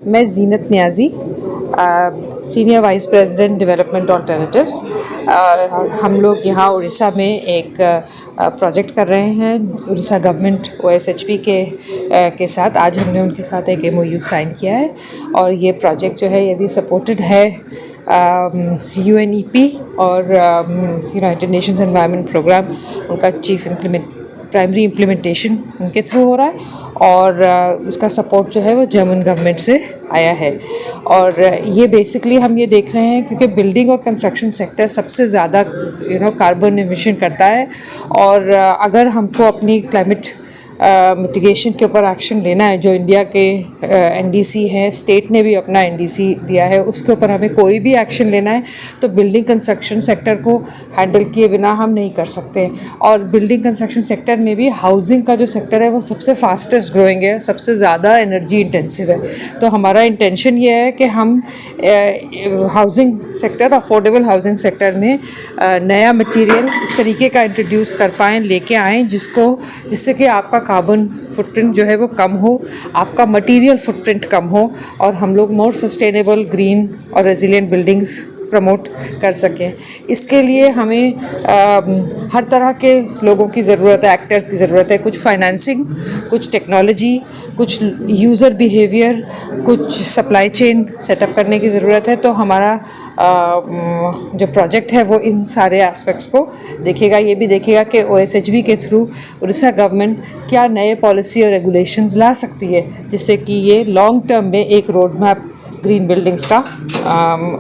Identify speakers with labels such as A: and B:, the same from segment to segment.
A: मैं Zeenat Niazi, senior vice president development alternatives. हम लोग यहाँ उड़ीसा में एक प्रोजेक्ट कर रहे हैं उड़ीसा गवर्नमेंट OSHP के साथ। आज हमने उनके साथ एक MOU साइन किया है और ये प्रोजेक्ट जो है ये भी सपोर्टेड है UNEP और यूनाइटेड नेशंस एनवायरनमेंट प्रोग्राम। उनका प्राइमरी इम्प्लीमेंटेशन उनके थ्रू हो रहा है और इसका सपोर्ट जो है वो जर्मन गवर्नमेंट से आया है। और ये बेसिकली हम ये देख रहे हैं क्योंकि बिल्डिंग और कंस्ट्रक्शन सेक्टर सबसे ज़्यादा कार्बन एमिशन करता है और अगर हमको अपनी क्लाइमेट मिटिगेशन के ऊपर एक्शन लेना है, जो इंडिया के NDC है, स्टेट ने भी अपना NDC दिया है, उसके ऊपर हमें कोई भी एक्शन लेना है तो बिल्डिंग कंस्ट्रक्शन सेक्टर को हैंडल किए बिना हम नहीं कर सकते। और बिल्डिंग कंस्ट्रक्शन सेक्टर में भी हाउसिंग का जो सेक्टर है वो सबसे फास्टेस्ट ग्रोइंग है, सबसे ज़्यादा एनर्जी इंटेंसिव है। तो हमारा इंटेंशन ये है कि हम housing sector, affordable housing sector में नया मटीरियल इस तरीके का इंट्रोड्यूस कर पाएँ, लेके आएँ जिससे कि आपका कार्बन फुटप्रिंट जो है वो कम हो, आपका मटेरियल फुटप्रिंट कम हो और हम लोग मोर सस्टेनेबल, ग्रीन और रेजिलिएंट बिल्डिंग्स प्रमोट कर सकें। इसके लिए हमें हर तरह के लोगों की ज़रूरत है, एक्टर्स की ज़रूरत है। कुछ फाइनेंसिंग, कुछ टेक्नोलॉजी, कुछ यूज़र बिहेवियर, कुछ सप्लाई चेन सेटअप करने की ज़रूरत है। तो हमारा जो प्रोजेक्ट है वो इन सारे एस्पेक्ट्स को देखेगा। ये भी देखेगा कि OSHB के थ्रू उड़ीसा गवर्नमेंट क्या नए पॉलिसी और रेगुलेशंस ला सकती है जिससे कि ये लॉन्ग टर्म में एक रोड मैप ग्रीन बिल्डिंग्स का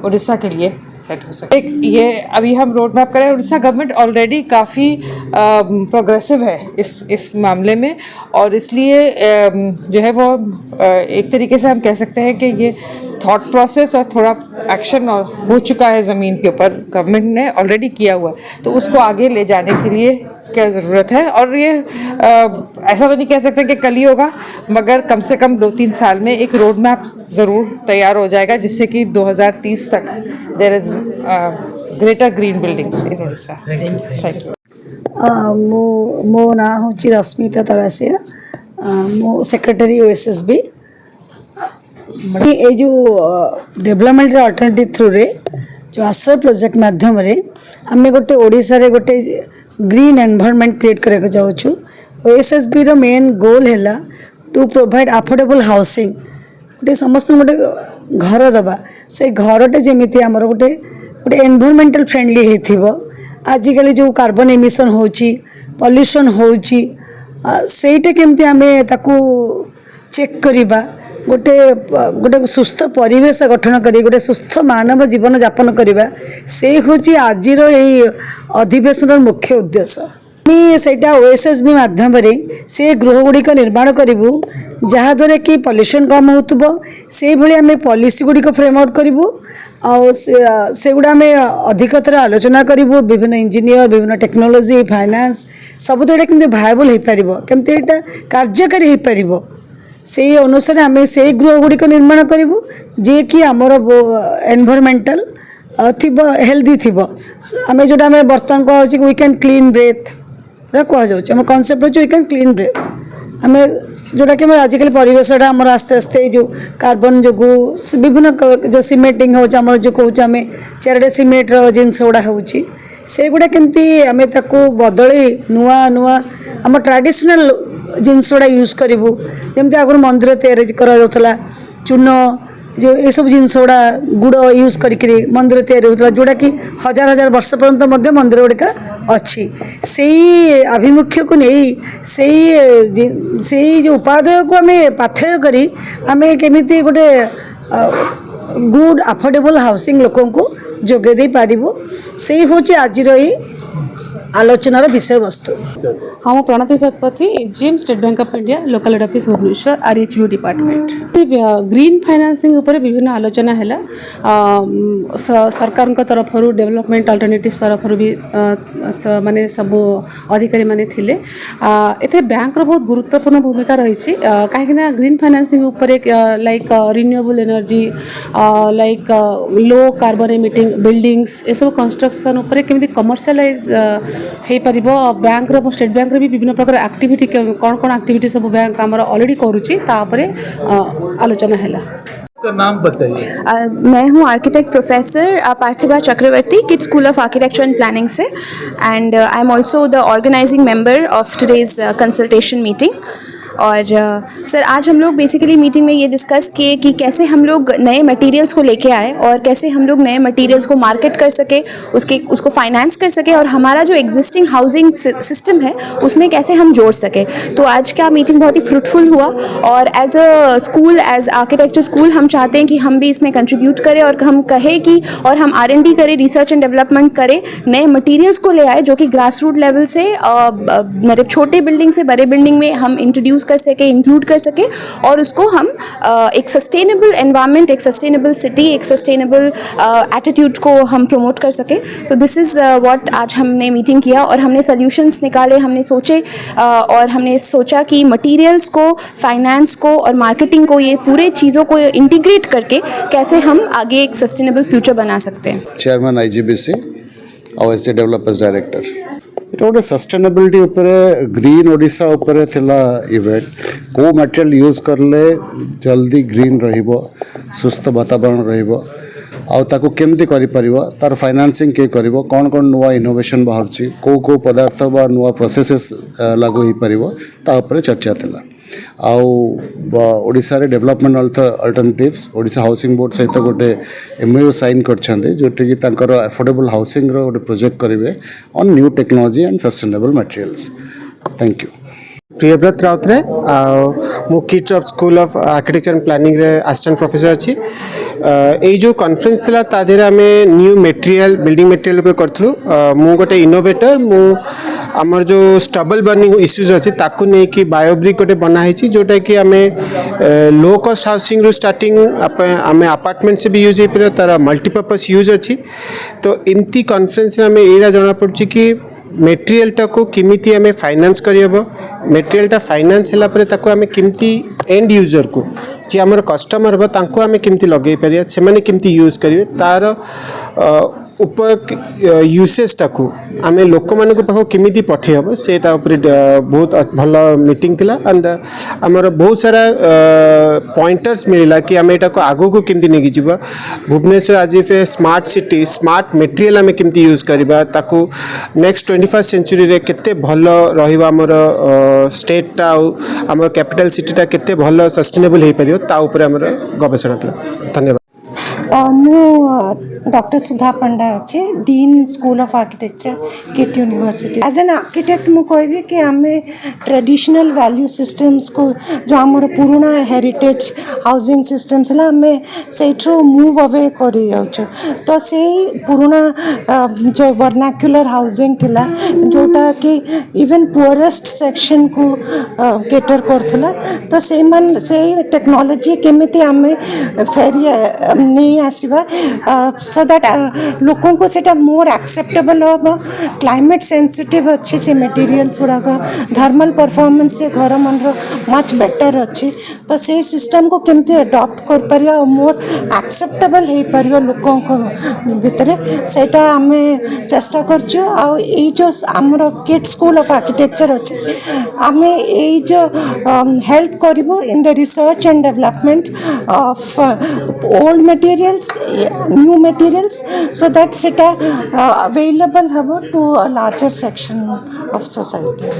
A: उड़ीसा के लिए सेट हो सके। ये अभी हम रोड मैप करें। उड़ीसा गवर्नमेंट ऑलरेडी काफ़ी प्रोग्रेसिव है इस मामले में और इसलिए जो है वो एक तरीके से हम कह सकते हैं कि ये थॉट प्रोसेस और थोड़ा एक्शन हो चुका है ज़मीन के ऊपर, गवर्नमेंट ने ऑलरेडी किया हुआ है। तो उसको आगे ले जाने के लिए क्या ज़रूरत है और ये ऐसा तो नहीं कह सकते कि कल ही होगा, मगर कम से कम 2-3 साल में एक रोड मैप ज़रूर तैयार हो जाएगा जिससे कि 2030 तक there is greater green buildings in Orissa. Thank you.
B: मो ना हूँ रश्मिता तरासिया, मो सेक्रेटरी OSHB। ये जो डेवलपमेंट अल्टरनेटिव थ्रू रे जो आश्रय प्रोजेक्ट माध्यम रे आम गोटे ओडिशा रे गोटे ग्रीन एनवायरनमेंट क्रिएट करके जाऊँ। OSHB रो मेन गोल है टू प्रोवाइड अफोर्डेबल हाउसिंग, गोटे समस्त गोटे घर दबा, से घरटे जमीती आमर गोटे गोटे एनवायरनमेंटल फ्रेंडली होइथिबो। आजिकल जो कार्बन एमिशन होची, पॉल्यूशन होची, सेटा केमती आमे ताकू चेक करिबा, गोटे गोटे सुस्थ परिवेश गठन करी गोटे सुस्थ मानव जीवन यापन करवा, से हूँ आज अधिवेशन मुख्य उद्देश्य। सेटा OSHB माध्यम से गृह गुड़िक निर्माण करूँ जहाद्वारा कि पॉल्यूशन कम हो, से भाई आम पॉलिसी गुड़िक फ्रेम आउट करूँ से गुड़ा आम अधिकतर आलोचना करूँ। विभिन्न इंजीनियर, विभिन्न टेक्नोलोजी, फाइनेंस सब केमती भायबल हो पार, केमती यहाँ कार्यकारी हो पार, से अनुसार आम से गृह गुड़िक निर्माण करूँ जे कि आमर एनवायरमेंटल थिबो, हेल्दी थिबो। आम जोटा आम बर्तमान कह वी कैन क्लीन ब्रेथ कहुच्छे, आम कनसेप्ट हो वी कैन क्लीन ब्रेथ। आम जोटा कि आजिकल परिवेशटा आमर आस्ते आस्ते जो कार्बन जो विभिन्न जो सीमेंटिंग होम जो कौच आम चारिटे सीमेंटर जिनस गुड़ा से गुड़ा केमती आम बदल नुआ नुआ आम ट्रेडिशनल जिनस गुड़ा यूज करूँ। जमी आगुरी मंदिर तैयारी चून जो ये सब जिनस गुड़ा गुड़ यूज करके मंदिर तैयारी होता जोटा कि हजार हजार वर्ष पर्यंत मंदिर गुड़िक अच्छी। से आभिमुख्य को नहीं से जो उपादेय को आम पाथेय करी आम केमिति गोटे गुड अफोर्डेबल हाउसिंग लोक को जोगे दे पारिबो, से हूँ आज आलोचनार विषय वस्तु।
C: हाँ, मो Pranati Satapathy, AGM state bank of India local head office Bhubaneswar RHB department. Green financing उपरे विभिन्न आलोचना है सरकार तरफ डेवलपमेंट अल्टरनेटिव तरफ भी माने सब अधिकारी माने थिले। एथे बैंक रो बहुत गुरुत्वपूर्ण भूमिका रही कहीं ग्रीन फाइनेंसिंग उपरे like renewable energy, like low carbon emitting buildings, ये सब कंस्ट्रक्शन उपरे केमिति कमर्शियलाइज हो पार। बैंक रो स्टेट बैंक रे भी विभिन्न प्रकार एक्टिविटी कौन कौन एक्टिविटी सब बैंक आमर ऑलरेडी करुच्ची आलोचना है।
D: का नाम बताइए।
E: मैं हूँ architect professor Parthiba Chakraborty KIIT school of architecture and planning से and I am also the organising member of today's consultation meeting. और सर आज हम लोग बेसिकली मीटिंग में ये डिस्कस किए कि कैसे हम लोग नए मटेरियल्स को लेके आए और कैसे हम लोग नए मटेरियल्स को मार्केट कर सके, उसको फाइनेंस कर सके और हमारा जो एग्जिस्टिंग हाउसिंग सिस्टम है उसमें कैसे हम जोड़ सके। तो आज का मीटिंग बहुत ही फ्रूटफुल हुआ और as a school, as architecture school, हम चाहते हैं कि हम भी इसमें कंट्रीब्यूट करें और हम कहें कि और हम R&D करें, रिसर्च एंड डेवलपमेंट करें, नए मटेरियल्स को ले आए जो कि ग्रास रूट लेवल से मतलब छोटे बिल्डिंग से बड़े बिल्डिंग में हम इंट्रोड्यूस कर सके, इंक्लूड कर सके और उसको हम एक सस्टेनेबल एनवायरनमेंट, एक सस्टेनेबल सिटी, एक सस्टेनेबल एटीट्यूड को हम प्रमोट कर सके। तो दिस इज़ व्हाट आज हमने मीटिंग किया और हमने सॉल्यूशंस निकाले, हमने सोचे और हमने सोचा कि मटेरियल्स को, फाइनेंस को और मार्केटिंग को, ये पूरे चीज़ों को इंटीग्रेट करके कैसे हम आगे एक सस्टेनेबल फ्यूचर बना सकते हैं।
F: चेयरमैन IGBC और एस डेवलपर्स डायरेक्टर। এটা ଗୋଟେ ସଷ୍ଟେନେବିଲିଟି ଉପରେ ଗ୍ରୀନ୍ ଓଡ଼ିଶା ଉପରେ ଥିଲା ଇଭେଣ୍ଟ। କେଉଁ ମେଟେରିଆଲ୍ ୟୁଜ୍ କଲେ ଜଲ୍ଦି ଗ୍ରୀନ୍ ରହିବ, ସୁସ୍ଥ ବାତାବରଣ ରହିବ, ଆଉ ତାକୁ କେମିତି କରିପାରିବ, ତାର ଫାଇନାନ୍ସିଂ କିଏ କରିବ, କ'ଣ କ'ଣ ନୂଆ ଇନୋଭେସନ୍ ବାହାରୁଛି, କେଉଁ ପଦାର୍ଥ ବା ନୂଆ ପ୍ରୋସେସେସ୍ ଲାଗୁ ହୋଇପାରିବ, ତା ଉପରେ ଚର୍ଚ୍ଚା ଥିଲା। ଆଉ ଓଡ଼ିଶାରେ development alternatives Odisha housing board ସହିତ ଗୋଟେ MOU ସାଇନ୍ କରିଛନ୍ତି, ଯେଉଁଠିକି ତାଙ୍କର ଆଫୋର୍ଡେବଲ୍ ହାଉସିଂର ଗୋଟେ ପ୍ରୋଜେକ୍ଟ କରିବେ on new technology and sustainable materials. Thank you.
G: Priyabrata Routray मु किड्स of school of architecture and planning रे असिस्टेंट प्रोफेसर अच्छी। यही जो कॉन्फ्रेंस थिला तादेर आम न्यू मटेरियल बिल्डिंग मटेरियल पर करूँ। मु गोटे इनोवेटर, मु आमर जो स्टबल बर्निंग इश्यूज अच्छी ताकू नहीं कि बायोब्रिक गोटे बनाई जोटा कि आम लो कॉस्ट हाउसिंग रू स्टार्टिंग आम अपार्टमेंट से भी यूज हो पार, तार मल्टीपर्पज यूज अच्छी। तो इमती कॉन्फ्रेंस में आम यहाँ जना पड़ी कि मटेरियलटा को किमिति आम फाइनेंस करहब, मटेरियलटा फाइनेंस होला परे ताको आम किमिति एंड यूजर को जी आमर कस्टमर हम तांको आम किमिति लगे पारिया, से माने किमिति यूज करिवे, तार यूसेजटा को आम लोक मान पाख किमिति पठे हम से बहुत भल मीटिंग थिला। एंड आमर बहुत सारा पॉइंटर्स मिलला कि आम एटा को आगो को किमिति नेकी जिबा। भुवनेश्वर आज ए स्मार्ट सिटी, स्मार्ट मटेरियल आम किमिति यूज करबा, ताको नेक्स्ट 21st सेंचुरी रे केते भल रहिबा, आमर स्टेटटा आमर कैपिटल सिटीटा केते भल सस्टेनेबल हो पारियो ता ऊपर आमर गवेषणा थिला। धन्यवाद।
H: मु डॉक्टर सुधा पंडा अच्छे, dean school of architecture KIIT university. As an architect मु कहबी कि आम ट्रेडिशनल वैल्यू सिस्टम्स को जो आमर पुराना हेरिटेज हाउसिंग सिस्टम्स है आम से मूव अवे कर तो से पुराना जो वर्नाक्युलर हाउसिंग थिला जोटा कि इवन पुअरेस्ट सेक्शन को केटर करथिला। तो से टेक्नोलॉजी केमिति आम फेरी नहीं आसवा सो दैट लोकों को सेटा मोर एक्सेप्टेबल हम। क्लाइमेट सेंसिटिव अच्छी से मटेरियल्स गुड़ाक, थर्मल परफॉर्मेंस से घर मन मच बेटर अच्छी। तो से सिस्टम को केमती अडॉप्ट कर पारिया और मोर एक्सेप्टेबल हो पारियो लोकों को भितर, सेटा आम चेष्टा करछु। आ जो आमर किड्स स्कूल ऑफ आर्किटेक्चर अच्छे आम ये जो हेल्प करिवो in the research and development of old materials, new materials, so that it available to a larger section of society.